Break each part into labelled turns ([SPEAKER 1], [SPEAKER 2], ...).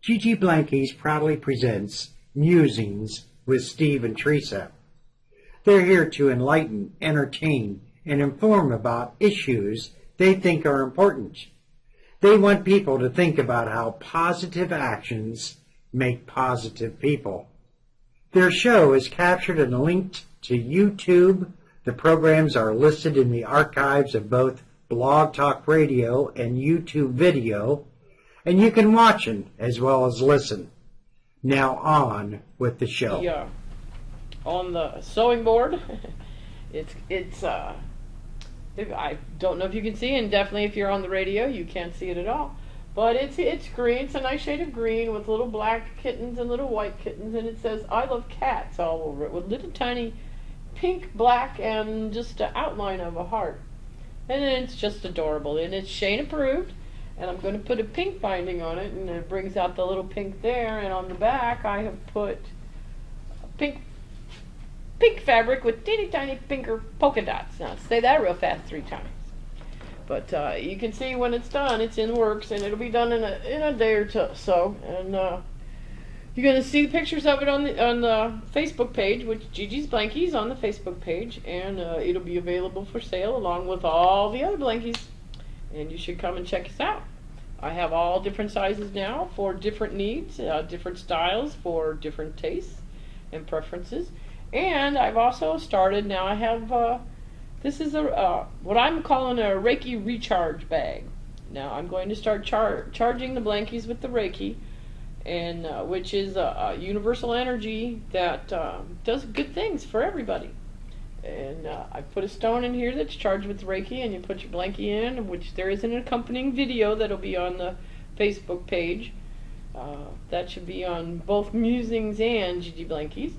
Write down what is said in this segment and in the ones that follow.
[SPEAKER 1] Gigi Blankies proudly presents Musings with Steve and Teresa. They're here to enlighten, entertain, and inform about issues they think are important. They want people to think about how positive actions make positive people. Their show is captured and linked to YouTube. The programs are listed in the archives of both Blog Talk Radio and YouTube video, and you can watch them as well as listen. Now on with the show.
[SPEAKER 2] Yeah, on the sewing board, I don't know if you can see, and definitely if you're on the radio, you can't see it at all. But it's green. It's a nice shade of green with little black kittens and little white kittens, and it says "I love cats" all over it with little tiny pink, black, and just an outline of a heart. And it's just adorable, and it's Shane approved. And I'm going to put a pink binding on it, and it brings out the little pink there. And on the back, I have put pink fabric with teeny tiny pinker polka dots. Now, say that real fast 3 times. But you can see when it's done, it's in works, and it'll be done in a day or so. And you're going to see pictures of it on the Facebook page, which Gigi's Blankies on the Facebook page, and it'll be available for sale along with all the other blankies. And you should come and check us out. I have all different sizes now for different needs, different styles for different tastes and preferences. And I've also started, now I have, this is what I'm calling a Reiki recharge bag. Now I'm going to start charging the blankies with the Reiki, and which is a universal energy that does good things for everybody. And I put a stone in here that's charged with Reiki, and you put your blankie in, which there is an accompanying video that'll be on the Facebook page. That should be on both Musings and Gigi Blankies.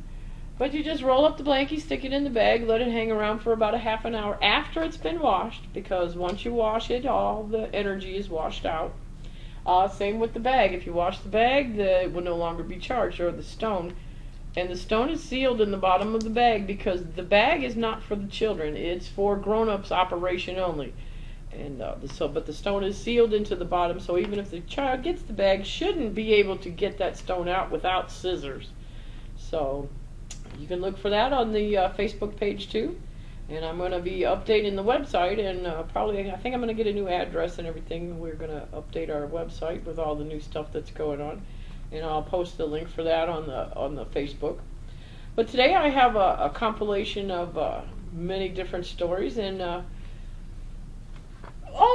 [SPEAKER 2] But you just roll up the blankie, stick it in the bag, let it hang around for about a half an hour after it's been washed, because once you wash it, all the energy is washed out. Same with the bag. If you wash the bag, it will no longer be charged, or the stone. And the stone is sealed in the bottom of the bag, because the bag is not for the children. It's for grown-ups operation only. And but the stone is sealed into the bottom, so even if the child gets the bag, shouldn't be able to get that stone out without scissors. So you can look for that on the Facebook page too. And I'm going to be updating the website, and I think I'm going to get a new address and everything. We're going to update our website with all the new stuff that's going on. And I'll post the link for that on the Facebook. But today I have a compilation of many different stories, and all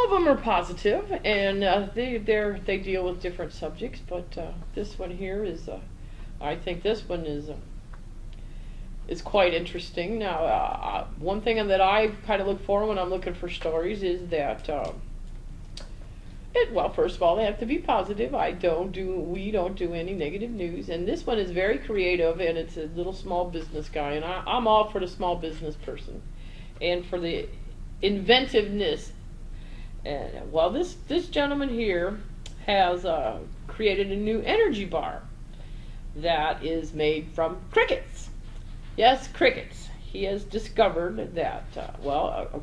[SPEAKER 2] of them are positive, and they deal with different subjects. But this one here is, I think this one is quite interesting. Now, one thing that I kind of look for when I'm looking for stories is that. Well, first of all, they have to be positive. We don't do any negative news. And this one is very creative, and it's a little small business guy. And I'm all for the small business person and for the inventiveness. And well, this gentleman here has created a new energy bar that is made from crickets. Yes, crickets. He has discovered that,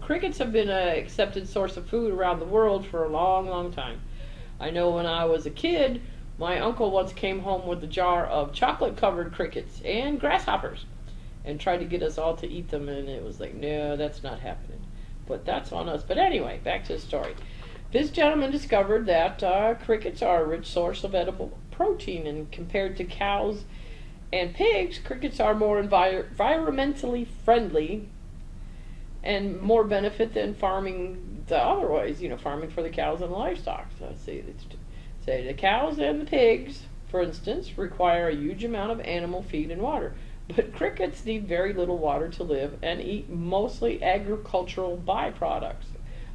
[SPEAKER 2] crickets have been an accepted source of food around the world for a long, long time. I know when I was a kid, my uncle once came home with a jar of chocolate-covered crickets and grasshoppers and tried to get us all to eat them, and it was like, no, that's not happening. But that's on us. But anyway, back to the story. This gentleman discovered that crickets are a rich source of edible protein, and compared to cows and pigs, crickets are more environmentally friendly and more benefit than farming the other ways, farming for the cows and livestock. So say the cows and the pigs, for instance, require a huge amount of animal feed and water. But crickets need very little water to live and eat mostly agricultural byproducts,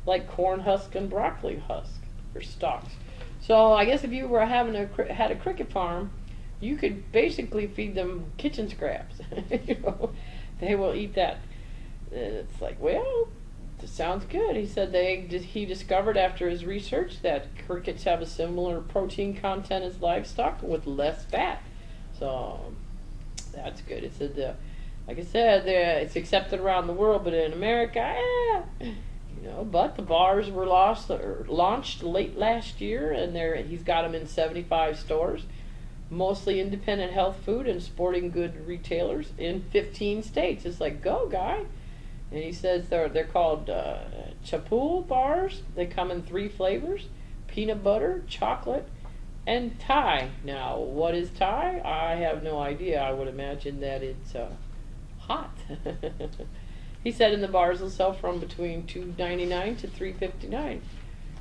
[SPEAKER 2] like corn husk and broccoli husk, or stalks. So I guess if you were had a cricket farm, you could basically feed them kitchen scraps. They will eat that. It's like, well, this sounds good. He said he discovered after his research that crickets have a similar protein content as livestock with less fat. So that's good. It said, like I said, it's accepted around the world, but in America, but the bars were launched late last year, and he's got them in 75 stores. mostly independent health food and sporting good retailers in 15 states. It's like, go, guy. And he says they're called Chapul bars. They come in 3 flavors: peanut butter, chocolate, and Thai. Now, what is Thai? I have no idea. I would imagine that it's hot. He said in the bars will sell from between $2.99 to $3.59.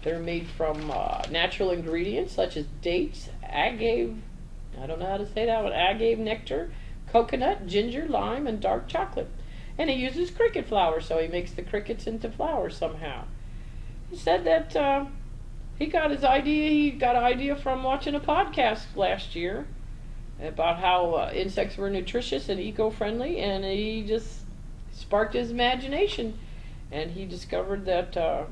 [SPEAKER 2] They're made from natural ingredients such as dates, agave, I don't know how to say that one, agave nectar, coconut, ginger, lime, and dark chocolate. And he uses cricket flour, so he makes the crickets into flour somehow. He said that he got an idea from watching a podcast last year about how insects were nutritious and eco-friendly, and he just sparked his imagination, and he discovered that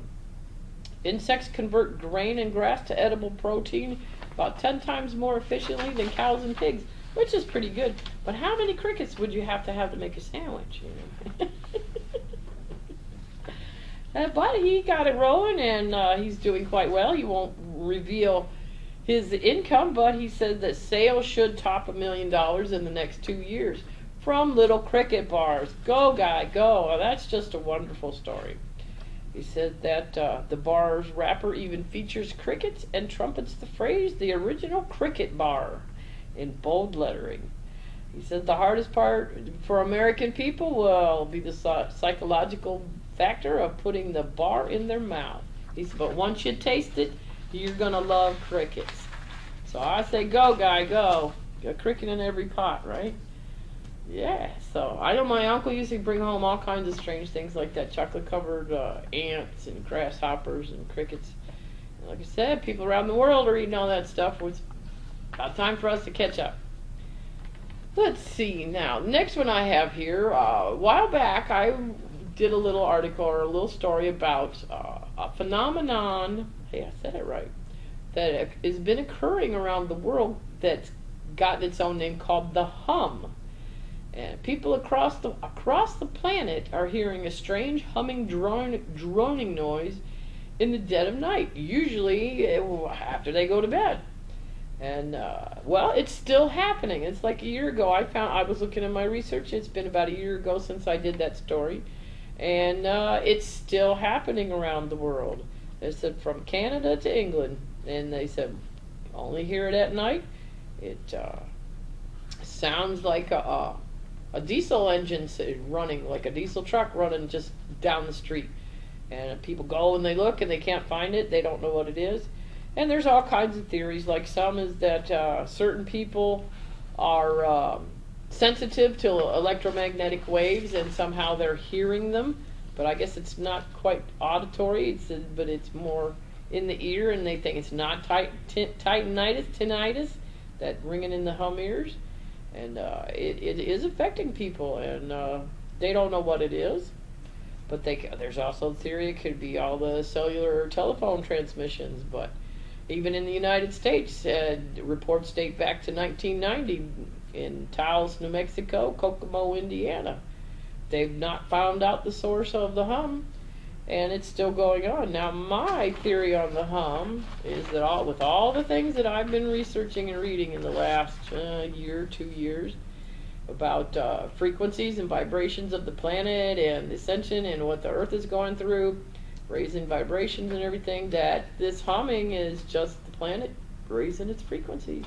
[SPEAKER 2] insects convert grain and grass to edible protein about 10 times more efficiently than cows and pigs, which is pretty good. But how many crickets would you have to make a sandwich? You know? But he got it rolling, and he's doing quite well. He won't reveal his income, but he said that sales should top $1 million in the next 2 years from little cricket bars. Go, guy, go. Well, that's just a wonderful story. He said that the bar's wrapper even features crickets and trumpets the phrase, "the original cricket bar," in bold lettering. He said the hardest part for American people will be the psychological factor of putting the bar in their mouth. He said, but once you taste it, you're going to love crickets. So I say, go, guy, go. A cricket in every pot, right? Yeah, so I know my uncle used to bring home all kinds of strange things like that, chocolate-covered ants and grasshoppers and crickets. And like I said, people around the world are eating all that stuff. It's about time for us to catch up. Let's see now. Next one I have here, a while back I did a little article or a little story about a phenomenon, hey, I said it right, that has been occurring around the world that's gotten its own name called the hum. And people across the planet are hearing a strange humming, droning noise in the dead of night, usually after they go to bed. And, well, it's still happening. It's like a year ago I was looking at my research. It's been about a year ago since I did that story. And it's still happening around the world. They said from Canada to England. And they said, only hear it at night. It sounds like a diesel engine running, like a diesel truck running just down the street. And people go and they look and they can't find it. They don't know what it is. And there's all kinds of theories. Like some is that certain people are sensitive to electromagnetic waves and somehow they're hearing them. But I guess it's not quite auditory, but it's more in the ear, and they think it's not tinnitus, that ringing in the hum ears. And it is affecting people, and they don't know what it is. But there's also a theory it could be all the cellular telephone transmissions. But even in the United States, reports date back to 1990 in Taos, New Mexico, Kokomo, Indiana. They've not found out the source of the hum, and it's still going on. Now, my theory on the hum is that with all the things that I've been researching and reading in the last year, 2 years, about frequencies and vibrations of the planet and ascension and what the Earth is going through, raising vibrations and everything, that this humming is just the planet raising its frequencies.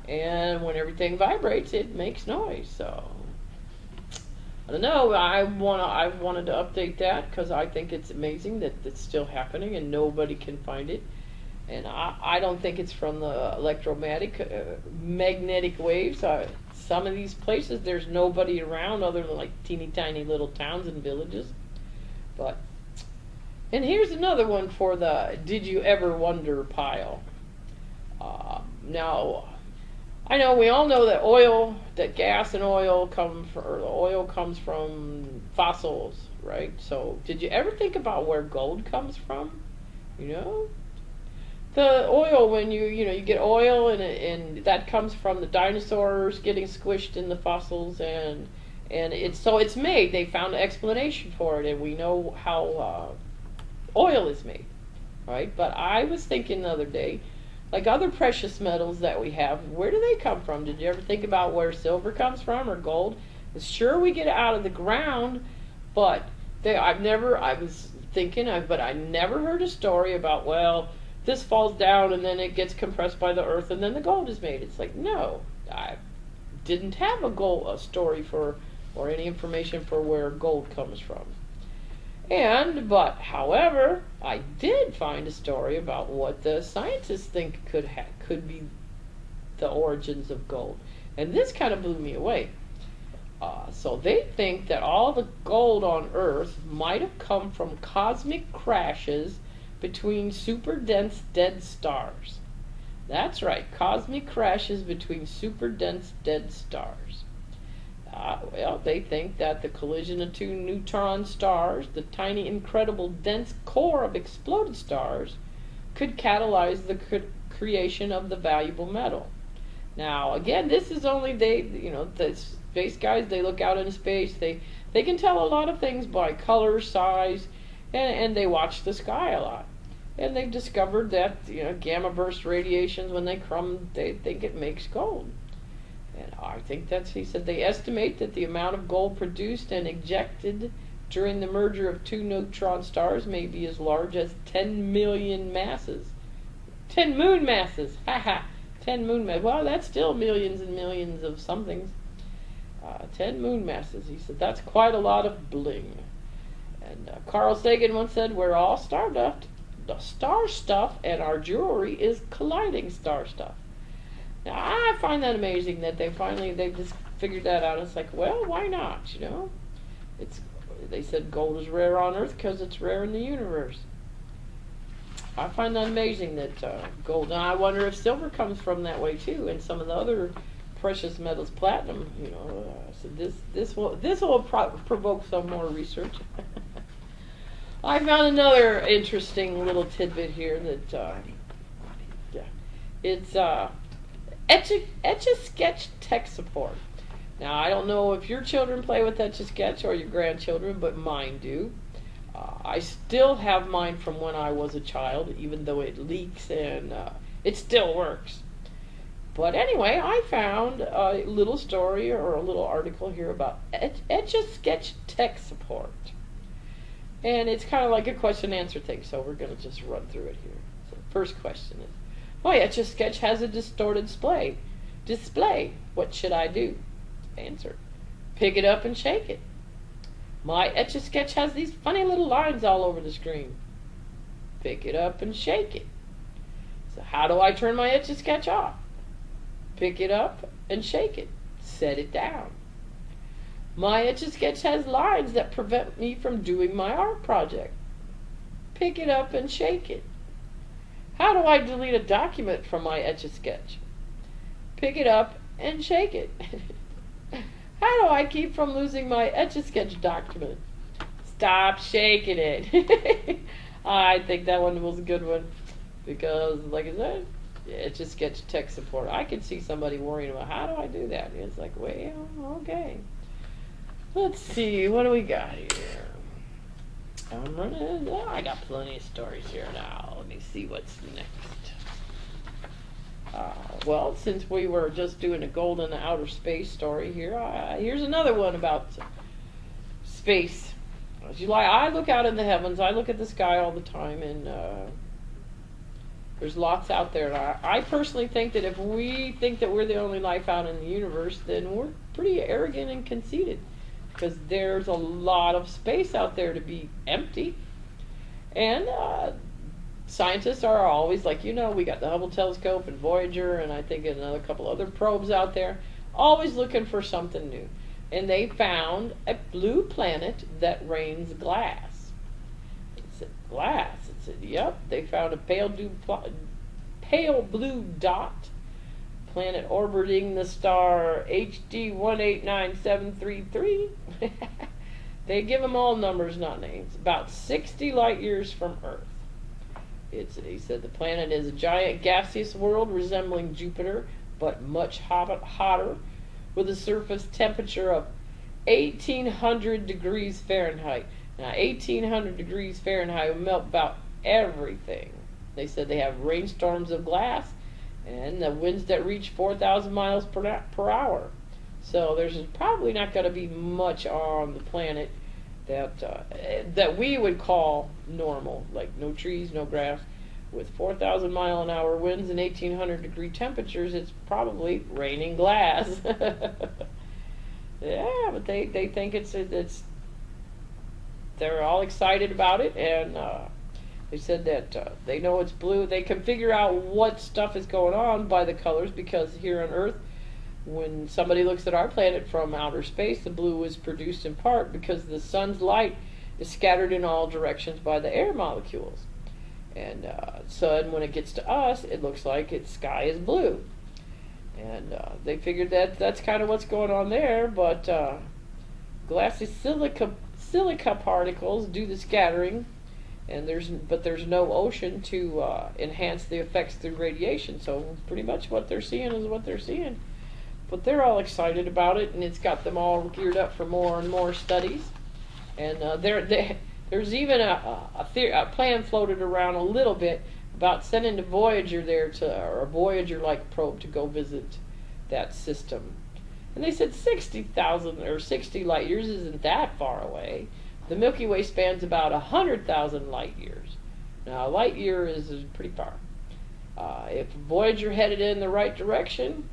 [SPEAKER 2] And when everything vibrates, it makes noise. So I don't know. I wanted to update that because I think it's amazing that it's still happening and nobody can find it. And I don't think it's from the magnetic waves. Some of these places, there's nobody around other than like teeny tiny little towns and villages. And here's another one for the "Did you ever wonder" pile. Now, I know we all know that gas and oil comes from fossils, right? So, did you ever think about where gold comes from? You know, the oil, when you get oil and that comes from the dinosaurs getting squished in the fossils, and it's made. They found an explanation for it, and we know how oil is made, right? But I was thinking the other day, like other precious metals that we have, where do they come from? Did you ever think about where silver comes from or gold? Sure, we get it out of the ground, but I was thinking, but I never heard a story about, well, this falls down and then it gets compressed by the earth and then the gold is made. It's like, no, I didn't have a story for, or any information for where gold comes from. But however, I did find a story about what the scientists think could be the origins of gold, and this kind of blew me away. So they think that all the gold on Earth might have come from cosmic crashes between super dense dead stars. That's right, cosmic crashes between super dense dead stars. Well, they think that the collision of two neutron stars, the tiny, incredible, dense core of exploded stars, could catalyze the creation of the valuable metal. Now, again, this is only the space guys. They look out into space. They can tell a lot of things by color, size, and they watch the sky a lot. And they've discovered that gamma burst radiations, when they crumb, they think it makes gold. And I think he said they estimate that the amount of gold produced and ejected during the merger of two neutron stars may be as large as 10 million masses. 10 moon masses! Haha! 10 moon masses. Well, that's still millions and millions of somethings. 10 moon masses. He said that's quite a lot of bling. And Carl Sagan once said, "We're all stardust. The star stuff, and our jewelry is colliding star stuff." Now, I find that amazing that they've just figured that out. It's like, well, why not? They said gold is rare on Earth because it's rare in the universe. I find that amazing that gold. And I wonder if silver comes from that way too, and some of the other precious metals, platinum. So this will provoke some more research. I found another interesting little tidbit here that it's Etch-a-Sketch tech support. Now, I don't know if your children play with Etch-a-Sketch or your grandchildren, but mine do. I still have mine from when I was a child, even though it leaks and it still works. But anyway, I found a little story or a little article here about Etch-a-Sketch tech support. And it's kind of like a question-answer thing, so we're going to just run through it here. So the first question is, my Etch-a-Sketch has a distorted display. What should I do? Answer, pick it up and shake it. My Etch-a-Sketch has these funny little lines all over the screen. Pick it up and shake it. So how do I turn my Etch-a-Sketch off? Pick it up and shake it. Set it down. My Etch-a-Sketch has lines that prevent me from doing my art project. Pick it up and shake it. How do I delete a document from my Etch-a-Sketch? Pick it up and shake it. How do I keep from losing my Etch-a-Sketch document? Stop shaking it. I think that one was a good one because, like I said, Etch-a-Sketch tech support. I can see somebody worrying about how do I do that. And it's like, well, okay. Let's see, what do we got here? I got plenty of stories here now. Let me see what's next. Well, since we were just doing a golden outer space story here, here's another one about space. I look out in the heavens, I look at the sky all the time, and there's lots out there. And I personally think that if we think that we're the only life out in the universe, then we're pretty arrogant and conceited. Because there's a lot of space out there to be empty. And scientists are always like, we got the Hubble telescope and Voyager, and I think another couple other probes out there, always looking for something new. And they found a blue planet that rains glass. It said, glass? It said, yep. They found a pale blue dot planet orbiting the star HD 189733. They give them all numbers, not names. About 60 light years from Earth. He said the planet is a giant gaseous world resembling Jupiter, but much hotter, with a surface temperature of 1800 degrees Fahrenheit. Now, 1800 degrees Fahrenheit will melt about everything. They said they have rainstorms of glass and the winds that reach 4,000 miles per hour. So there's probably not going to be much on the planet that we would call normal, like no trees, no grass. With 4,000 mile an hour winds and 1,800 degree temperatures, it's probably raining glass. Yeah, but they think it's they're all excited about it, and they said that they know it's blue. They can figure out what stuff is going on by the colors, because here on Earth, when somebody looks at our planet from outer space, the blue is produced in part because the sun's light is scattered in all directions by the air molecules. And so when it gets to us, it looks like its sky is blue. And they figured that that's kind of what's going on there, but glassy silica particles do the scattering, and there's no ocean to enhance the effects through radiation. So pretty much what they're seeing is what they're seeing. But they're all excited about it, and it's got them all geared up for more and more studies. And there's even a plan floated around a little bit about sending a Voyager there or a Voyager-like probe to go visit that system. And they said 60,000 or 60 light years isn't that far away. The Milky Way spans about 100,000 light years. Now, a light year is pretty far. If Voyager headed in the right direction,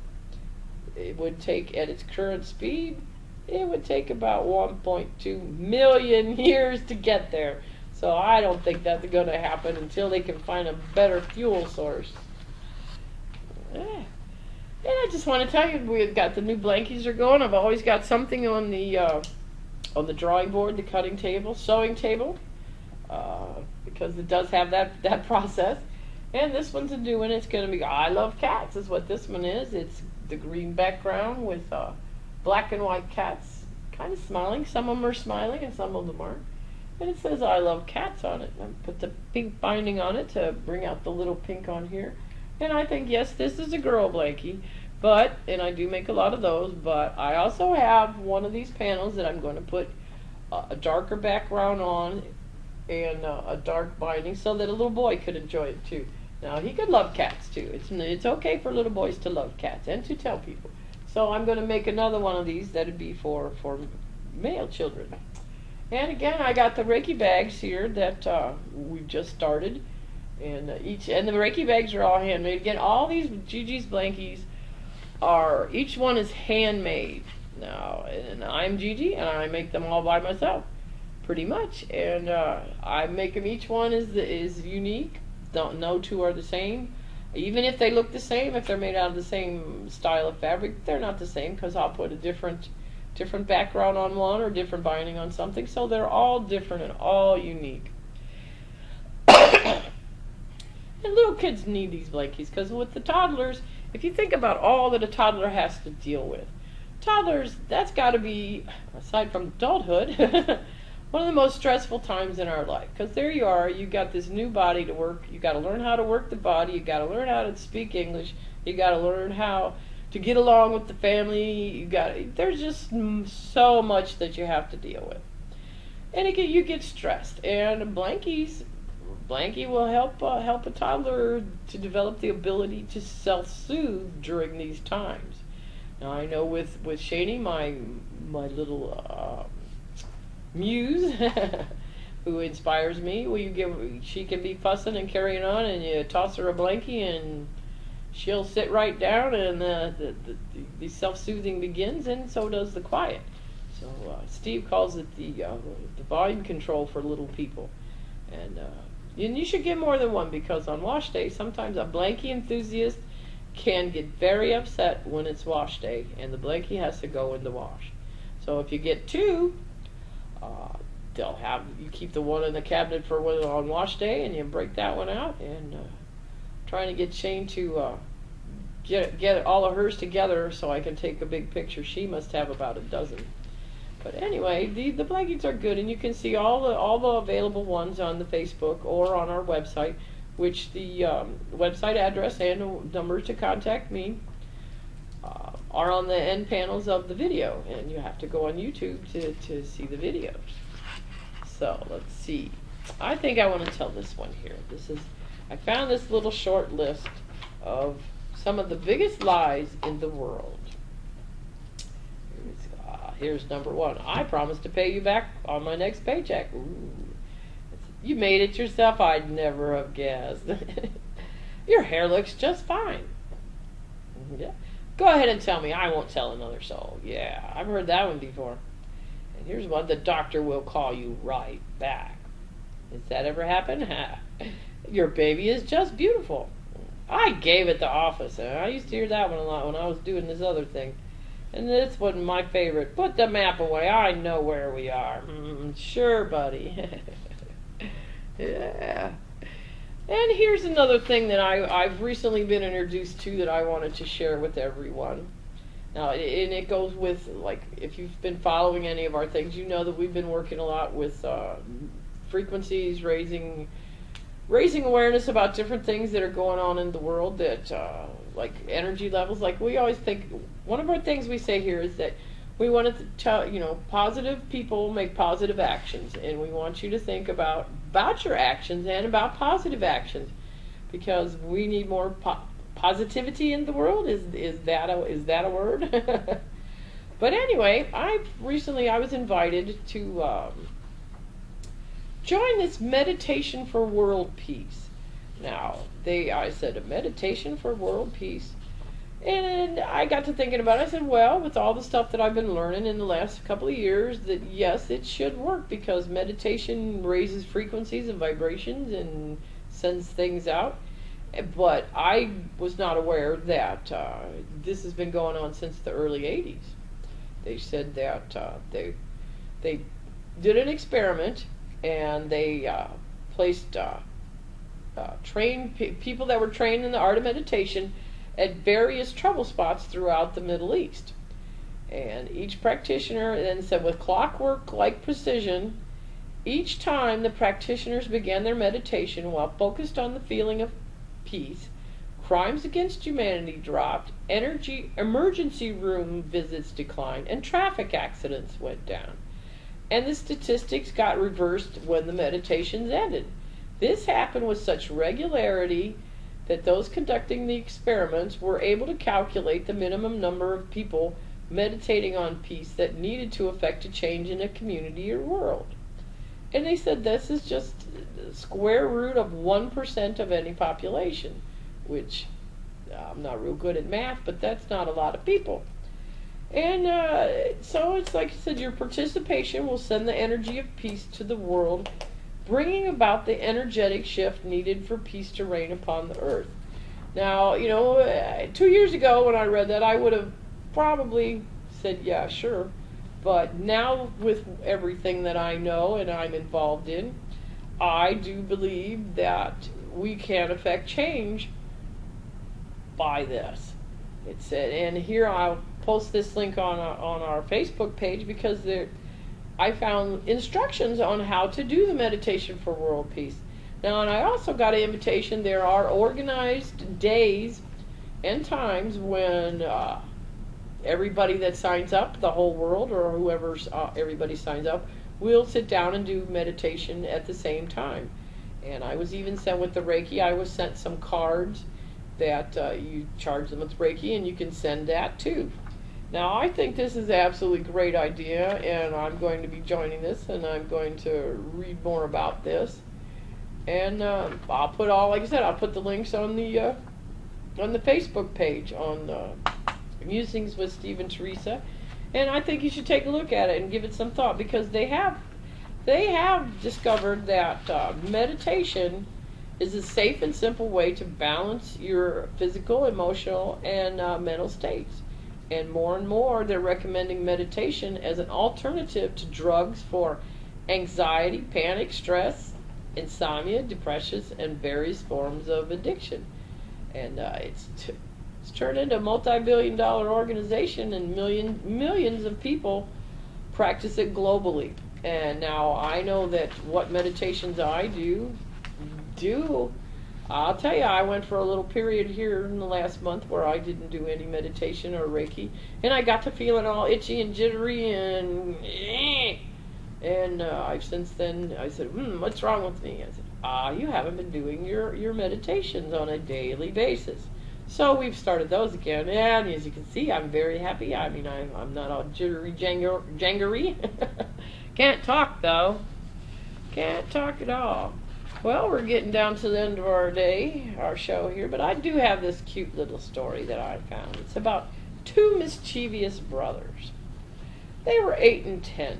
[SPEAKER 2] it would take, at its current speed, it would take about 1.2 million years to get there. So I don't think that's going to happen until they can find a better fuel source. Yeah. And I just want to tell you, we've got the new blankies are going. I've always got something on the drawing board, the cutting table, sewing table, because it does have that process. And this one's a new one. It's going to be I Love Cats is what this one is. It's the green background with black and white cats kind of smiling. Some of them are smiling and some of them aren't. And it says I Love Cats on it. I put the pink binding on it to bring out the little pink on here. And I think, yes, this is a girl blankie. But, and I do make a lot of those, but I also have one of these panels that I'm going to put a darker background on and a dark binding so that a little boy could enjoy it too. Now, he could love cats too. It's okay for little boys to love cats and to tell people. So I'm going to make another one of these that'd be for male children. And again, I got the Reiki bags here that we've just started. And the Reiki bags are all handmade. Again, all these Gigi's blankies each one is handmade. Now, and I'm Gigi, and I make them all by myself, pretty much. And I make them, each one is unique. No two are the same. Even if they look the same, if they're made out of the same style of fabric, they're not the same, because I'll put a different background on one or different binding on something. So they're all different and all unique. And little kids need these blankies, because with the toddlers, if you think about all that a toddler has to deal with, toddlers, that's got to be, aside from adulthood, one of the most stressful times in our life. Because there you are, you got this new body to work. You got to learn how to work the body. You got to learn how to speak English. You got to learn how to get along with the family. There's just so much that you have to deal with, and you get stressed. And Blankie will help a toddler to develop the ability to self-soothe during these times. Now, I know with Shani, my little muse, who inspires me, she can be fussing and carrying on, and you toss her a blankie and she'll sit right down, and the self-soothing begins, and so does the quiet. So Steve calls it the volume control for little people. And you should get more than one, because on wash day, sometimes a blankie enthusiast can get very upset when it's wash day and the blankie has to go in the wash. So if you get two, you keep the one in the cabinet for when on wash day, and you break that one out, and trying to get Shane to get all of hers together so I can take a big picture. She must have about a dozen. But anyway, the blankets are good, and you can see all the available ones on the Facebook or on our website, which the website address and number to contact me are on the end panels of the video, and you have to go on YouTube to see the videos. So let's see. I think I want to tell this one here. I found this little short list of some of the biggest lies in the world. Here's number one. I promise to pay you back on my next paycheck. Ooh. You made it yourself. I'd never have guessed. Your hair looks just fine. Yeah. Go ahead and tell me. I won't tell another soul. Yeah, I've heard that one before. And here's one. The doctor will call you right back. Has that ever happened? Your baby is just beautiful. I gave it the office. I used to hear that one a lot when I was doing this other thing. And this wasn't my favorite. Put the map away. I know where we are. Sure, buddy. Yeah. And here's another thing that I've recently been introduced to that I wanted to share with everyone. Now, and it goes with, like, if you've been following any of our things, you know that we've been working a lot with frequencies, raising awareness about different things that are going on in the world that, like energy levels. Like we always think, one of our things we say here is that we want to tell, positive people make positive actions, and we want you to think about your actions and about positive actions, because we need more positivity in the world. Is that a word? But anyway, I was invited to join this meditation for world peace. Now, I said, a meditation for world peace. And I got to thinking about it. I said, well, with all the stuff that I've been learning in the last couple of years, that yes, it should work, because meditation raises frequencies and vibrations and sends things out. But I was not aware that this has been going on since the early 80s. They said that they did an experiment, and they placed trained people that were trained in the art of meditation at various trouble spots throughout the Middle East. And each practitioner then said, with clockwork-like precision, each time the practitioners began their meditation while focused on the feeling of peace, crimes against humanity dropped, emergency room visits declined, and traffic accidents went down. And the statistics got reversed when the meditations ended. This happened with such regularity that those conducting the experiments were able to calculate the minimum number of people meditating on peace that needed to affect a change in a community or world. And they said this is just the square root of 1% of any population, which I'm not real good at math, but that's not a lot of people. And so it's like I said, your participation will send the energy of peace to the world, bringing about the energetic shift needed for peace to reign upon the earth. Now, 2 years ago when I read that, I would have probably said, yeah, sure. But now, with everything that I know and I'm involved in, I do believe that we can affect change by this. And here I'll post this link on our Facebook page, because I found instructions on how to do the meditation for world peace. Now, and I also got an invitation. There are organized days and times when everybody that signs up, the whole world, or everybody signs up, will sit down and do meditation at the same time. And I was even sent with the Reiki. I was sent some cards that you charge them with Reiki, and you can send that too. Now, I think this is an absolutely great idea, and I'm going to be joining this, and I'm going to read more about this. And I'll put I'll put the links on the Facebook page on Musings with Steve and Teresa, and I think you should take a look at it and give it some thought, because they have discovered that meditation is a safe and simple way to balance your physical, emotional, and mental states. And more, they're recommending meditation as an alternative to drugs for anxiety, panic, stress, insomnia, depression, and various forms of addiction. And it's turned into a multi-billion-dollar organization, and millions of people practice it globally. And now I know that what meditations I do, I'll tell you, I went for a little period here in the last month where I didn't do any meditation or Reiki, and I got to feeling all itchy and jittery and I've since then, I said, what's wrong with me? I said, you haven't been doing your meditations on a daily basis. So we've started those again, and as you can see, I'm very happy. I mean, I'm not all jittery jangery. Can't talk, though. Can't talk at all. Well, we're getting down to the end of our day, our show here, but I do have this cute little story that I found. It's about two mischievous brothers. They were 8 and 10,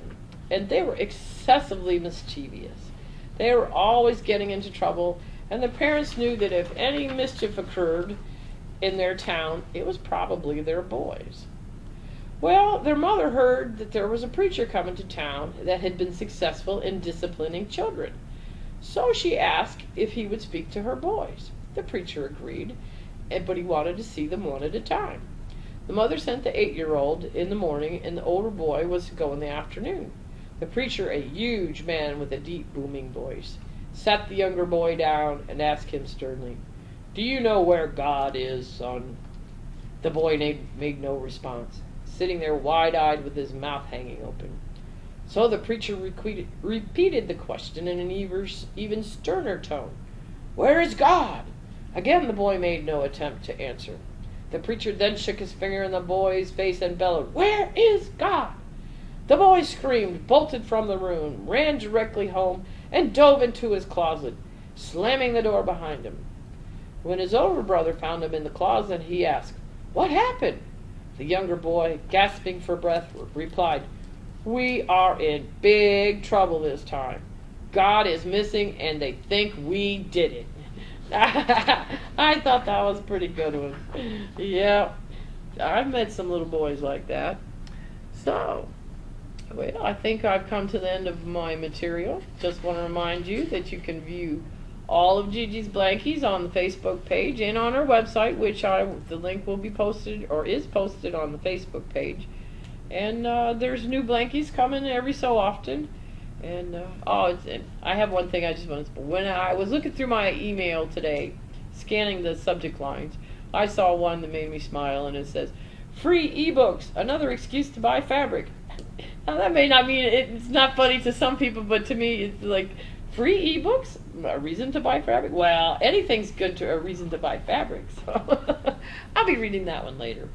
[SPEAKER 2] and they were excessively mischievous. They were always getting into trouble, and the parents knew that if any mischief occurred in their town, it was probably their boys. Well, their mother heard that there was a preacher coming to town that had been successful in disciplining children. So she asked if he would speak to her boys. The preacher agreed, but he wanted to see them one at a time. The mother sent the 8-year-old in the morning, and the older boy was to go in the afternoon. The preacher, a huge man with a deep, booming voice, sat the younger boy down and asked him sternly, "Do you know where God is, son?" The boy made no response, sitting there wide-eyed with his mouth hanging open. So the preacher repeated the question in an even sterner tone. "Where is God?" Again the boy made no attempt to answer. The preacher then shook his finger in the boy's face and bellowed, "Where is God?" The boy screamed, bolted from the room, ran directly home, and dove into his closet, slamming the door behind him. When his older brother found him in the closet, he asked, "What happened?" The younger boy, gasping for breath, replied, "We are in big trouble this time. God is missing, and they think we did it." I thought that was a pretty good one. Yeah, I've met some little boys like that. So, well, I think I've come to the end of my material. Just want to remind you that you can view all of Gigi's Blankies on the Facebook page and on our website, which the link will be posted or is posted on the Facebook page. And there's new blankies coming every so often. And I have one thing I just want to. When I was looking through my email today, scanning the subject lines, I saw one that made me smile, and it says, "Free ebooks, another excuse to buy fabric." Now that may not mean it's not funny to some people, but to me it's like, free ebooks, a reason to buy fabric. Well, anything's good to a reason to buy fabric. So I'll be reading that one later.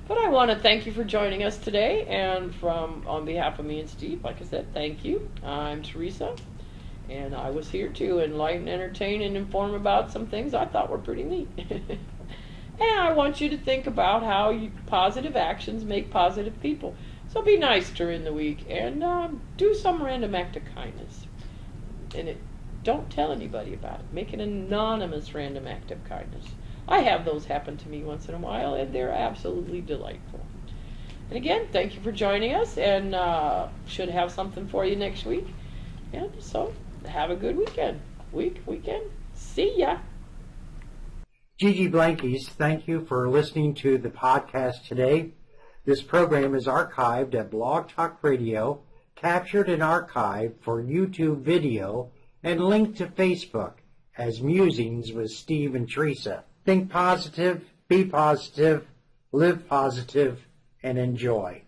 [SPEAKER 2] But I want to thank you for joining us today, and on behalf of me and Steve, like I said, thank you. I'm Teresa, and I was here to enlighten, entertain, and inform about some things I thought were pretty neat. And I want you to think about how positive actions make positive people. So be nice during the week, and do some random act of kindness. And don't tell anybody about it. Make an anonymous random act of kindness. I have those happen to me once in a while, and they're absolutely delightful. And again, thank you for joining us, and should have something for you next week. And so, have a good weekend. Weekend. See ya.
[SPEAKER 1] Gigi Blankies, thank you for listening to the podcast today. This program is archived at Blog Talk Radio, captured and archived for YouTube video, and linked to Facebook as Musings with Steve and Teresa. Think positive, be positive, live positive, and enjoy.